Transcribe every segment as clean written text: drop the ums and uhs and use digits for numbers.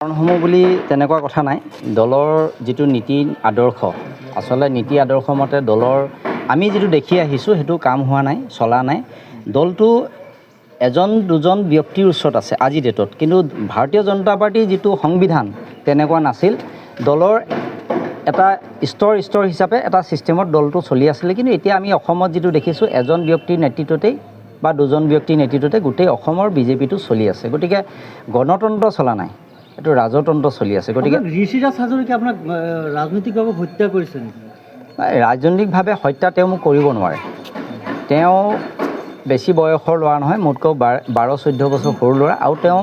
কাৰণসমূহ বুলি তেনেকুৱা কথা নাই। দলৰ যিটো নীতি আদৰ্শ, আচলতে নীতি আদৰ্শ মতে দলৰ আমি যিটো দেখি আহিছোঁ সেইটো কাম হোৱা নাই, চলা নাই। দলটো এজন দুজন ব্যক্তিৰ ওচৰত আছে আজি ডেটত, কিন্তু ভাৰতীয় জনতা পাৰ্টীৰ যিটো সংবিধান তেনেকুৱা নাছিল। দলৰ এটা স্তৰ হিচাপে এটা ছিষ্টেমত দলটো চলি আছিলে, কিন্তু এতিয়া আমি অসমত যিটো দেখিছোঁ এজন ব্যক্তিৰ নেতৃত্বতেই বা দুজন ব্যক্তিৰ নেতৃত্বতে গোটেই অসমৰ বিজেপিটো চলি আছে। গতিকে গণতন্ত্ৰ চলা নাই, এইটো ৰাজতন্ত্ৰ চলি আছে। গতিকে ঋষিৰাজ হাজৰিকাই আপোনাক ৰাজনৈতিকভাৱে হত্যা কৰিছে নেকি? ৰাজনৈতিকভাৱে হত্যা তেওঁ মোক কৰিব নোৱাৰে। তেওঁ বেছি বয়সৰ ল'ৰা নহয়, মোতকৈ 12-14 বছৰ সৰু ল'ৰা, আৰু তেওঁ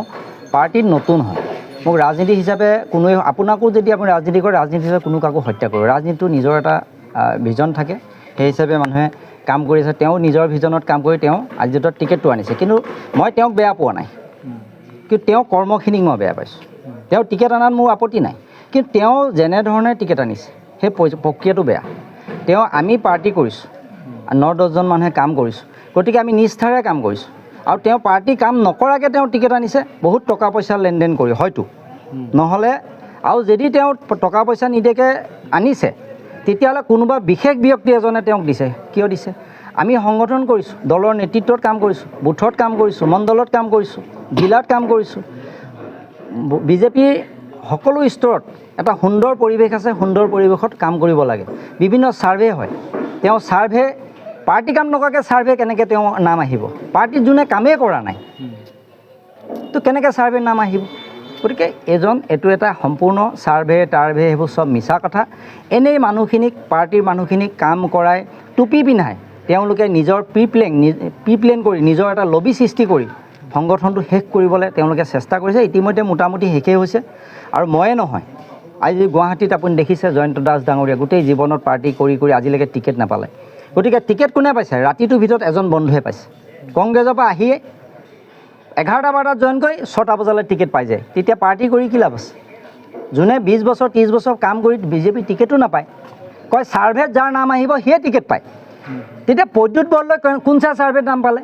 পাৰ্টীত নতুন হয়। মোক ৰাজনীতি হিচাপে কোনোৱে, আপোনাকো যদি আপুনি ৰাজনীতি কৰে, ৰাজনীতি হিচাপে কোনো কাকো হত্যা কৰে। ৰাজনীতিটো নিজৰ এটা ভিজন থাকে, সেই হিচাপে মানুহে কাম কৰি আছে। তেওঁ নিজৰ ভিজনত কাম কৰি তেওঁ আজি ডেটত টিকেটটো আনিছে, কিন্তু মই তেওঁক বেয়া পোৱা নাই, কিন্তু তেওঁ কৰ্মখিনিক মই বেয়া পাইছোঁ। তেওঁ টিকেট অনাত মোৰ আপত্তি নাই, কিন্তু তেওঁ যেনেধৰণে টিকেট আনিছে সেই প্ৰক্ৰিয়াটো বেয়া। আমি পাৰ্টি কৰিছোঁ, 9-10জন মানুহে কাম কৰিছোঁ, গতিকে আমি নিষ্ঠাৰে কাম কৰিছোঁ, আৰু তেওঁ পাৰ্টি কাম নকৰাকৈ তেওঁ টিকেট আনিছে বহুত টকা পইচা লেনদেন কৰি হয়তো, নহ'লে আৰু যদি তেওঁ টকা পইচা নিদিয়াকৈ আনিছে তেতিয়াহ'লে কোনোবা বিশেষ ব্যক্তি এজনে তেওঁক দিছে। কিয় দিছে? আমি সংগঠন কৰিছোঁ, দলৰ নেতৃত্বত কাম কৰিছোঁ, বুথত কাম কৰিছোঁ, মণ্ডলত কাম কৰিছোঁ, জিলাত কাম কৰিছোঁ। বিজেপিৰ সকলো স্তৰত এটা সুন্দৰ পৰিৱেশ আছে, সুন্দৰ পৰিৱেশত কাম কৰিব লাগে। বিভিন্ন ছাৰ্ভে হয়, তেওঁ ছাৰ্ভে পাৰ্টি কাম নকৰাকৈ ছাৰ্ভে কেনেকৈ তেওঁ নাম আহিব? পাৰ্টিত যোনে কামেই কৰা নাই তো কেনেকৈ ছাৰ্ভে নাম আহিব? গতিকে এইটো এটা সম্পূৰ্ণ ছাৰ্ভে সেইবোৰ চব মিছা কথা। এনেই মানুহখিনিক, পাৰ্টিৰ মানুহখিনিক কাম কৰাই টুপি পিন্ধাই তেওঁলোকে নিজৰ প্ৰি প্লেন কৰি নিজৰ এটা লবি সৃষ্টি কৰি সংগঠনটো শেষ কৰিবলৈ তেওঁলোকে চেষ্টা কৰিছে। ইতিমধ্যে মোটামুটি শেষেই হৈছে, আৰু ময়ে নহয়, আজি গুৱাহাটীত আপুনি দেখিছে জয়ন্ত দাস ডাঙৰীয়া গোটেই জীৱনত পাৰ্টি কৰি আজিলৈকে টিকেট নাপালে। গতিকে টিকেট কোনে পাইছে? ৰাতিটোৰ ভিতৰত এজন বন্ধুৱে পাইছে। কংগ্ৰেছৰ পৰা আহিয়ে 11টা বজাত জইন কৰি 6টা বজালৈ টিকেট পাই যায়। তেতিয়া পাৰ্টি কৰি কি লাভ আছে? যোনে 20 বছৰ 30 বছৰ কাম কৰি বিজেপি টিকেটো নাপায়, কয় ছাৰ্ভেত যাৰ নাম আহিব সিয়ে টিকেট পায়। তেতিয়া প্ৰদ্যুৎ বৰদলৈ কোন ছাৰ্ভেত নাম পালে?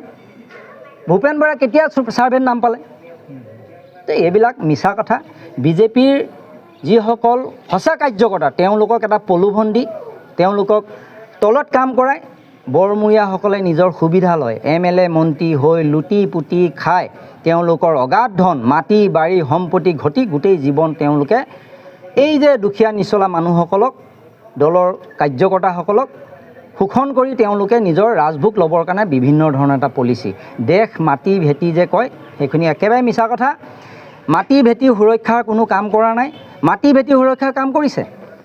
ভূপেন বৰাই কেতিয়া ছাৰ্ভেত নাম পালে? তো এইবিলাক মিছা কথা। বিজেপিৰ যিসকল সঁচা কাৰ্যকৰ্তা তেওঁলোকক এটা প্ৰলোভন দি তেওঁলোকক তলত কাম কৰাই বৰমূৰীয়াসকলে নিজৰ সুবিধা লয়। MLA মন্ত্ৰী হৈ লুটি পুতি খাই তেওঁলোকৰ অগাধ ধন, মাটি বাৰী সম্পত্তি ঘটি গোটেই জীৱন তেওঁলোকে এই যে দুখীয়া নিচলা মানুহসকলক, দলৰ কাৰ্যকৰ্তাসকলক শোষণ কৰি তেওঁলোকে নিজৰ ৰাজভোগ ল'বৰ কাৰণে বিভিন্ন ধৰণৰ এটা পলিচি, দেশ মাটি ভেটি যে কয় সেইখিনি একেবাৰে মিছা কথা। মাটি ভেটি সুৰক্ষাৰ কোনো কাম কৰা নাই। মাটি ভেটি সুৰক্ষাৰ কাম কৰিছে,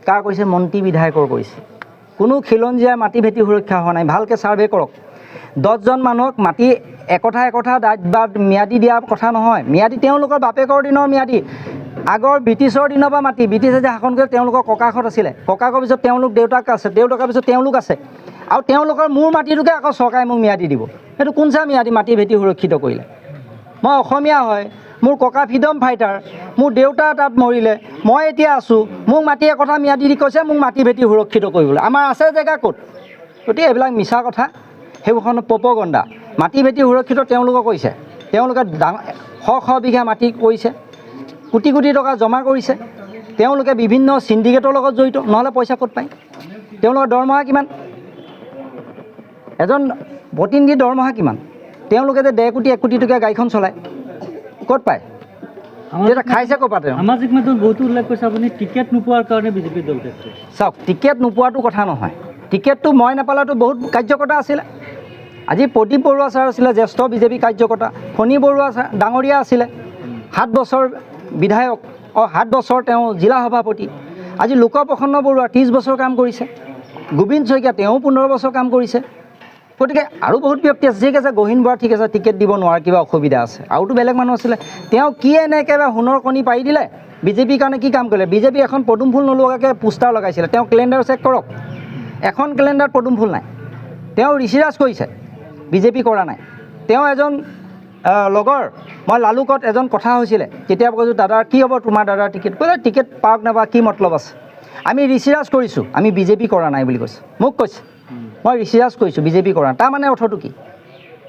কাৰ কৰিছে? মন্ত্ৰী বিধায়কৰ কৰিছে। কোনো খিলঞ্জীয়াৰ মাটি ভেটি সুৰক্ষা হোৱা নাই। ভালকৈ ছাৰ্ভে কৰক। 10জন মানুহক মাটি একঠা দাঁত বা ম্যাদী দিয়া কথা নহয়। ম্যাদী তেওঁলোকৰ বাপেকৰ দিনৰ ম্যাদী, আগৰ ব্ৰিটিছৰ দিনৰ পৰা মাটি, ব্ৰিটিছে যে শাসন কৰিছে তেওঁলোকৰ ককাকত আছিলে, ককাকৰ পিছত তেওঁলোক দেউতাক আছে, দেউতাকৰ পিছত তেওঁলোক আছে, আৰু তেওঁলোকৰ মোৰ মাটিটোকে আকৌ চৰকাৰে মোক ম্যাদী দিব। সেইটো কোন চা ম্যাদী? মাটি ভেটি সুৰক্ষিত কৰিলে। মই অসমীয়া হয়, মোৰ ককা ফ্ৰীডম ফাইটাৰ, মোৰ দেউতা তাত মৰিলে, মই এতিয়া আছোঁ, মোক মাটি একঠা ম্যাদী দি কৈছে মোক মাটি ভেটি সুৰক্ষিত কৰিবলৈ। আমাৰ আছে জেগা ক'ত? গতিকে এইবিলাক মিছা কথা, সেইবোৰ প্ৰপগণ্ডা। মাটি ভেটি সুৰক্ষিত তেওঁলোকক কৰিছে, তেওঁলোকে শ বিঘা মাটি কৰিছে, কোটি কোটি টকা জমা কৰিছে, তেওঁলোকে বিভিন্ন চিণ্ডিকেটৰ লগত জড়িত, নহ'লে পইচা ক'ত পায়? তেওঁলোকৰ দৰমহা কিমান? এজন প্ৰতিনিধিৰ দৰমহা কিমান? তেওঁলোকে যে 1.5 কোটি 1 কোটি টকীয়া গাড়ীখন চলায়, ক'ত পায়? তেতিয়া খাইছে ক'ৰ পৰা? তেওঁ সামাজিক মাধ্যমত বহুতো উল্লেখ কৰিছে আপুনি টিকেট নোপোৱাৰ কাৰণে বিজেপিৰ দল ত্যাগ কৰিছে। চাওক, টিকেট নোপোৱাটো কথা নহয়। টিকেটটো মই নাপালেতো বহুত কাৰ্যকৰ্তা আছিলে। আজি প্ৰদীপ বৰুৱা ছাৰ আছিলে, জ্যেষ্ঠ বিজেপি কাৰ্যকৰ্তা। ফণী বৰুৱা ডাঙৰীয়া আছিলে, 7 বছৰ বিধায়ক, 7 বছৰ তেওঁ জিলা সভাপতি। আজি লোকপ্ৰসন্ন বৰুৱা 30 বছৰ কাম কৰিছে। গোবিন্দ শইকীয়া তেওঁ 15 বছৰ কাম কৰিছে। গতিকে আৰু বহুত ব্যক্তি আছে। ঠিক আছে, গহীন বৰা ঠিক আছে, টিকেট দিব নোৱাৰে, কিবা অসুবিধা আছে। আৰুতো বেলেগ মানুহ আছিলে। তেওঁ কি একেবাৰে সোণৰ কণী পাৰি দিলে? বিজেপিৰ কাৰণে কি কাম কৰিলে? বিজেপি এখন পদুম ফুল নলোৱাকৈ পোষ্টাৰ লগাইছিলে। তেওঁ কেলেণ্ডাৰ চেক কৰক, এখন কেলেণ্ডাৰত পদুম ফুল নাই। তেওঁ ঋষিৰাজ কৰিছে, বিজেপি কৰা নাই। তেওঁ এজন লগৰ, মই লালুকত এজন কথা হৈছিলে, কেতিয়াবা কৈছোঁ দাদাৰ কি হ'ব তোমাৰ দাদাৰ টিকেট? কৈছে টিকেট পাওক নাপাওক কি মতলব আছে, আমি ঋষিৰাজ কৰিছোঁ, আমি বিজেপি কৰা নাই বুলি কৈছে। মোক কৈছে মই ঋষিৰাজ কৰিছোঁ, বিজেপি কৰা নাই। তাৰমানে অৰ্থটো কি?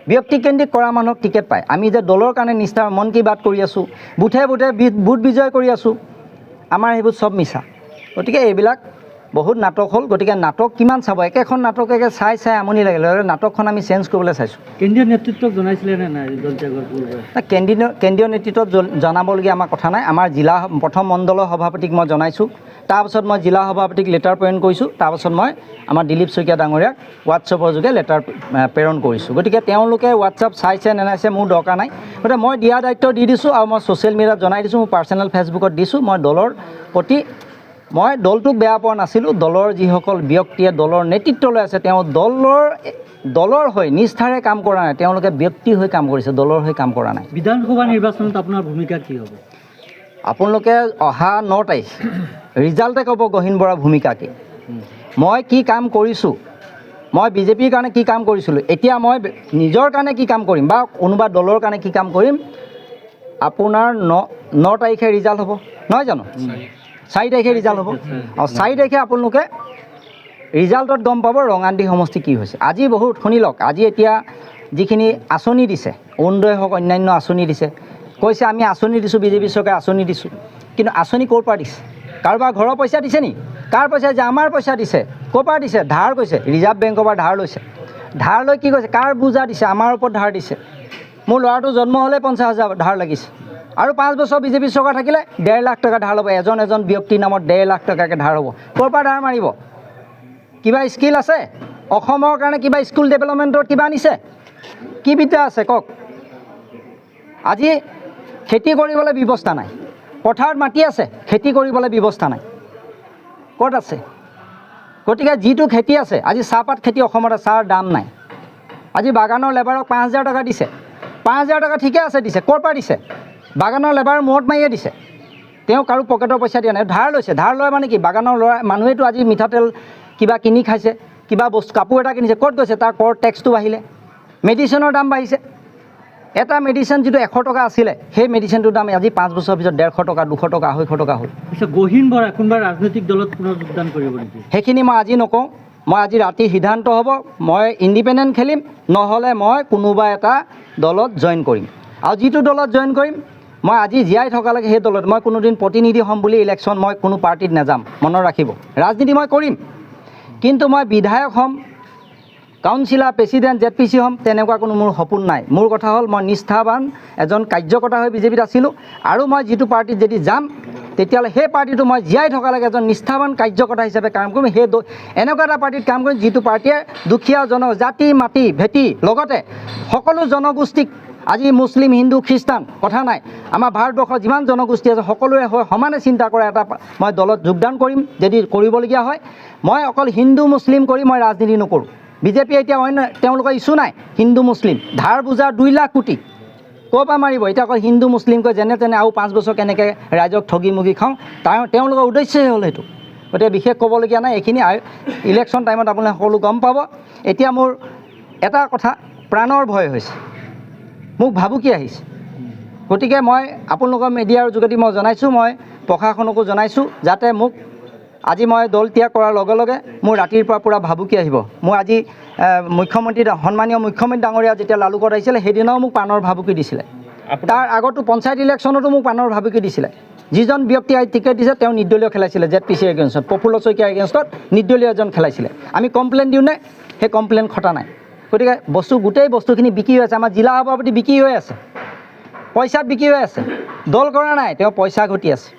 ব্যক্তিকেন্দ্ৰিক কৰা মানুহক টিকেট পায়। আমি যে দলৰ কাৰণে নিষ্ঠা মন কি বাত কৰি আছোঁ, বুথে বুথে বুথ বিজয় কৰি আছোঁ, আমাৰ সেইবোৰ চব মিছা। গতিকে এইবিলাক বহুত নাটক হ'ল। গতিকে নাটক কিমান চাব, একেখন নাটককে চাই চাই আমনি লাগিলে, নাটকখন আমি চেঞ্জ কৰিবলৈ চাইছোঁ। কেন্দ্ৰীয় নেতৃত্বক জনাইছিলে নে নাই দল ত্যাগৰ পূৰ্বে? কেন্দ্ৰীয় নেতৃত্বত জনাবলগীয়া আমাৰ কথা নাই। আমাৰ জিলা প্ৰথম মণ্ডলৰ সভাপতিক মই জনাইছোঁ, তাৰপাছত মই জিলা সভাপতিক লেটাৰ প্ৰেৰণ কৰিছোঁ, তাৰপাছত মই আমাৰ দিলীপ শইকীয়া ডাঙৰীয়াক হোৱাটছএপৰ যোগে লেটাৰ প্ৰেৰণ কৰিছোঁ। গতিকে তেওঁলোকে হোৱাটছএপ চাইছে নেনাইছে মোৰ দৰকাৰ নাই। গতিকে মই দিয়া দায়িত্ব দি দিছোঁ আৰু মই ছ'চিয়েল মিডিয়াত জনাই দিছোঁ, মোৰ পাৰ্চনেল ফেচবুকত দিছোঁ। মই দলৰ প্ৰতি মই দলটোক বেয়া পোৱা নাছিলোঁ। দলৰ যিসকল ব্যক্তিয়ে দলৰ নেতৃত্ব লৈ আছে, তেওঁ দলৰ হৈ নিষ্ঠাৰে কাম কৰা নাই, তেওঁলোকে ব্যক্তি হৈ কাম কৰিছে, দলৰ হৈ কাম কৰা নাই। বিধানসভা নিৰ্বাচনত আপোনাৰ ভূমিকা কি হ'ব? আপোনালোকে অহা 9 তাৰিখ ৰিজাল্টে ক'ব গহীন বৰাৰ ভূমিকা কি। মই কি কাম কৰিছোঁ, মই বিজেপিৰ কাৰণে কি কাম কৰিছিলোঁ, এতিয়া মই নিজৰ কাৰণে কি কাম কৰিম বা কোনোবা দলৰ কাৰণে কি কাম কৰিম, আপোনাৰ 9 তাৰিখে ৰিজাল্ট হ'ব, নহয় জানো? 4 তাৰিখে ৰিজাল্ট হ'ব। 4 তাৰিখে আপোনালোকে ৰিজাল্টত গম পাব ৰঙানদী সমষ্টি কি হৈছে। আজি বহুত শুনি লওক, আজি এতিয়া যিখিনি আঁচনি দিছে, অৰুণোদয় হওক অন্যান্য আঁচনি দিছে, কৈছে আমি আঁচনি দিছোঁ, বিজেপি চৰকাৰে আঁচনি দিছোঁ, কিন্তু আঁচনি ক'ৰ পৰা দিছে? কাৰোবাৰ ঘৰৰ পইচা দিছে নি? কাৰ পইচা যে আমাৰ পইচা দিছে? ক'ৰ পৰা দিছে? ধাৰ কৈছে, ৰিজাৰ্ভ বেংকৰ পৰা ধাৰ লৈছে। ধাৰ লৈ কি কৈছে? কাৰ বোজা দিছে? আমাৰ ওপৰত ধাৰ দিছে। মোৰ ল'ৰাটো জন্ম হ'লে 50,000 ধাৰ লাগিছে, আৰু 5 বছৰ বিজেপি চৰকাৰ থাকিলে 1.5 লাখ টকা ধাৰ ল'ব। এজন ব্যক্তিৰ নামত 1.5 লাখ টকাকৈ ধাৰ হ'ব। ক'ৰ পৰা ধাৰ মাৰিব? কিবা স্কিল আছে অসমৰ কাৰণে? কিবা স্কুল ডেভেলপমেণ্টৰ কিবা আনিছে? কি বিদ্যা আছে কওক? আজি খেতি কৰিবলৈ ব্যৱস্থা নাই, পথাৰত মাটি আছে, খেতি কৰিবলৈ ব্যৱস্থা নাই, ক'ত আছে? গতিকে যিটো খেতি আছে, আজি চাহপাত খেতি অসমত চাহৰ দাম নাই। আজি বাগানৰ লেবাৰক 5,000 টকা দিছে, 5,000 টকা ঠিকে আছে দিছে, ক'ৰ পৰা দিছে? বাগানৰ লেবাৰৰ মূৰত মাৰিয়ে দিছে, তেওঁ কাৰো পকেটৰ পইচা দিয়া নাই, ধাৰ লৈছে। ধাৰ লয় মানে কি? বাগানৰ ল'ৰা মানুহেতো আজি মিঠাতেল কিবা কিনি খাইছে, কিবা বস্তু কাপোৰ এটা কিনিছে, ক'ত গৈছে? তাৰ কৰ টেক্সটো বাঢ়িলে, মেডিচিনৰ দাম বাঢ়িছে। এটা মেডিচিন যিটো 100 টকা আছিলে, সেই মেডিচিনটোৰ দাম আজি 5 বছৰৰ পিছত 150 টকা, 200 টকা, 250 টকা হ'ল। পিছত গহীন বৰা কোনোবা ৰাজনৈতিক দলত পুনৰ যোগদান কৰিব নেকি? সেইখিনি মই আজি নকওঁ। মই আজি ৰাতি সিদ্ধান্ত হ'ব, মই ইণ্ডিপেণ্ডেণ্ট খেলিম, নহ'লে মই কোনোবা এটা দলত জইন কৰিম। আৰু যিটো দলত জইন কৰিম, মই আজি জীয়াই থকালৈকে সেই দলত মই কোনোদিন প্ৰতিনিধি হ'ম বুলি ইলেকশ্যন মই কোনো পাৰ্টিত নাযাম, মনত ৰাখিব। ৰাজনীতি মই কৰিম, কিন্তু মই বিধায়ক হ'ম, কাউন্সিলাৰ, প্ৰেচিডেণ্ট, ZPC হ'ম, তেনেকুৱা কোনো মোৰ সপোন নাই। মোৰ কথা হ'ল মই নিষ্ঠাবান এজন কাৰ্যকৰ্তা হৈ বিজেপিত আছিলোঁ, আৰু মই যিটো পাৰ্টিত যদি যাম, তেতিয়াহ'লে সেই পাৰ্টিটো মই জীয়াই থকালৈকে এজন নিষ্ঠাবান কাৰ্যকৰ্তা হিচাপে কাম কৰিম। সেই এনেকুৱা এটা পাৰ্টিত কাম কৰিম যিটো পাৰ্টিয়ে দুখীয়া জাতি মাটি ভেটি লগতে সকলো জনগোষ্ঠীক, আজি মুছলিম, হিন্দু, খ্ৰীষ্টান কথা নাই, আমাৰ ভাৰতবৰ্ষৰ যিমান জনগোষ্ঠী আছে সকলোৰে হৈ সমানে চিন্তা কৰা এটা মই দলত যোগদান কৰিম যদি কৰিবলগীয়া হয়। মই অকল হিন্দু মুছলিম কৰি মই ৰাজনীতি নকৰোঁ। বিজেপিয়ে এতিয়া অন্য তেওঁলোকৰ ইছ্যু নাই, হিন্দু মুছলিম ধাৰ বোজা 2 লাখ কোটি ক'ৰ পৰা মাৰিব? এতিয়া অকল হিন্দু মুছলিমকৈ যেনে তেনে আৰু 5 বছৰ কেনেকৈ ৰাইজক ঠগি মুগি খাওঁ, তেওঁলোকৰ উদ্দেশ্যই হ'ল সেইটো। গতিকে বিশেষ ক'বলগীয়া নাই, এইখিনি ইলেকশ্যন টাইমত আপোনালোকে সকলো গম পাব। এতিয়া মোৰ এটা কথা প্ৰাণৰ ভয় হৈছে, মোক ভাবুকি আহিছে। গতিকে মই আপোনালোকৰ মিডিয়াৰ যোগেদি মই জনাইছোঁ, মই প্ৰশাসনকো জনাইছোঁ, যাতে মোক আজি মই দল ত্যাগ কৰাৰ লগে লগে মোৰ ৰাতিৰ পৰা পূৰা ভাবুকি আহিব। মোৰ আজি সন্মানীয় মুখ্যমন্ত্ৰী ডাঙৰীয়া যেতিয়া লালুকত আহিছিলে, সেইদিনাও মোক প্ৰাণৰ ভাবুকি দিছিলে। তাৰ আগতো পঞ্চায়ত ইলেকশ্যনতো মোক প্ৰাণৰ ভাবুকি দিছিলে। যিজন ব্যক্তি টিকেট দিছে তেওঁ নিৰ্দলীয় খেলাইছিলে, ZPC এগেইনষ্টত, প্ৰফুল্ল শইকীয়াৰ এগেইনষ্টত নিৰ্দলীয় এজন খেলাইছিলে। আমি কমপ্লেইন দিওঁ নে? সেই কমপ্লেইন খটা নাই। গতিকে গোটেই বস্তুখিনি বিক্ৰী হৈ আছে। আমাৰ জিলা সভাপতি বিক্ৰী হৈ আছে, পইচাত বিক্ৰী হৈ আছে, দল কৰা নাই, তেওঁ পইচা ঘটি আছে।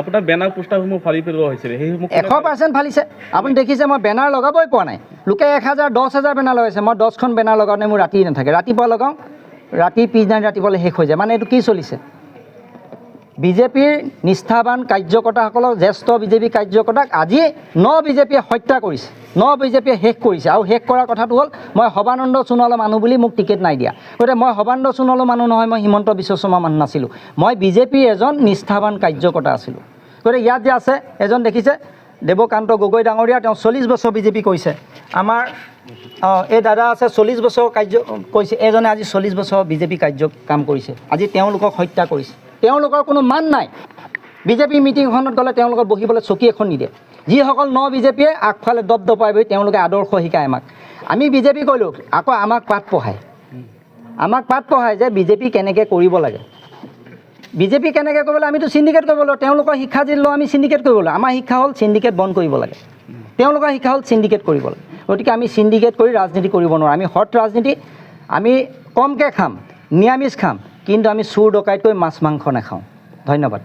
আপোনাৰ বেনাৰ পোষ্টাৰসমূহ ফালি পেলোৱা হৈছিলে, সেইসমূহ 100% ফালিছে। আপুনি দেখিছে মই বেনাৰ লগাবই পোৱা নাই। লোকে 1,000, 10,000 বেনাৰ লগাইছে, মই 10খন বেনাৰ লগাওঁতে মোৰ ৰাতি নাথাকে। ৰাতিপুৱা লগাওঁ, পিছদিনা ৰাতিপুৱালৈ শেষ হৈ যায়। মানে এইটো কি চলিছে? বিজেপিৰ নিষ্ঠাবান কাৰ্যকৰ্তাসকলক, জ্যেষ্ঠ বিজেপি কাৰ্যকৰ্তাক আজি বিজেপিয়ে হত্যা কৰিছে, বিজেপিয়ে শেষ কৰিছে। আৰু শেষ কৰাৰ কথাটো হ'ল, মই সৰ্বানন্দ সোণোৱালৰ মানুহ বুলি মোক টিকেট নাই দিয়া। গতিকে মই সৰ্বানন্দ সোণোৱালৰ মানুহ নহয়, মই হিমন্ত বিশ্ব শৰ্মাৰ মানুহ নাছিলোঁ, মই বিজেপিৰ এজন নিষ্ঠাবান কাৰ্যকৰ্তা আছিলোঁ। গতিকে ইয়াত যে আছে এজন দেখিছে, দেৱকান্ত গগৈ ডাঙৰীয়া, তেওঁ 40 বছৰ বিজেপি কৰিছে। আমাৰ এই দাদা আছে 40 বছৰ কৰিছে, এজনে আজি 40 বছৰ বিজেপি কাম কৰিছে। আজি তেওঁলোকক হত্যা কৰিছে। তেওঁলোকৰ কোনো মান নাই। বিজেপি মিটিং এখনত গ'লে তেওঁলোকৰ বহিবলৈ চকী এখন নিদিয়ে। যিসকল বিজেপিয়ে আগফালে দপদপাই বহি তেওঁলোকে আদৰ্শ শিকায় আমাক। আমি বিজেপি কৰিলোঁ, আকৌ আমাক পাঠ পঢ়ায়। আমাক পাঠ পঢ়ায় যে বিজেপি কেনেকৈ কৰিব লাগে। বিজেপি কেনেকৈ কৰিবলৈ আমিতো চিণ্ডিকেট কৰিব লাগিব। তেওঁলোকৰ শিক্ষা যি লওঁ আমি চিণ্ডিকেট কৰিব লাগিব। আমাৰ শিক্ষা হ'ল চিণ্ডিকেট বন্ধ কৰিব লাগে, তেওঁলোকৰ শিক্ষা হ'ল চিণ্ডিকেট কৰিব লাগে। গতিকে আমি চিণ্ডিকেট কৰি ৰাজনীতি কৰিব নোৱাৰোঁ। আমি সৎ ৰাজনীতি, আমি কমকৈ খাম, নিৰামিষ খাম, কিন্তু আমি চুৰ ডকাইতকৈ মাছ মাংস নাখাওঁ। ধন্যবাদ।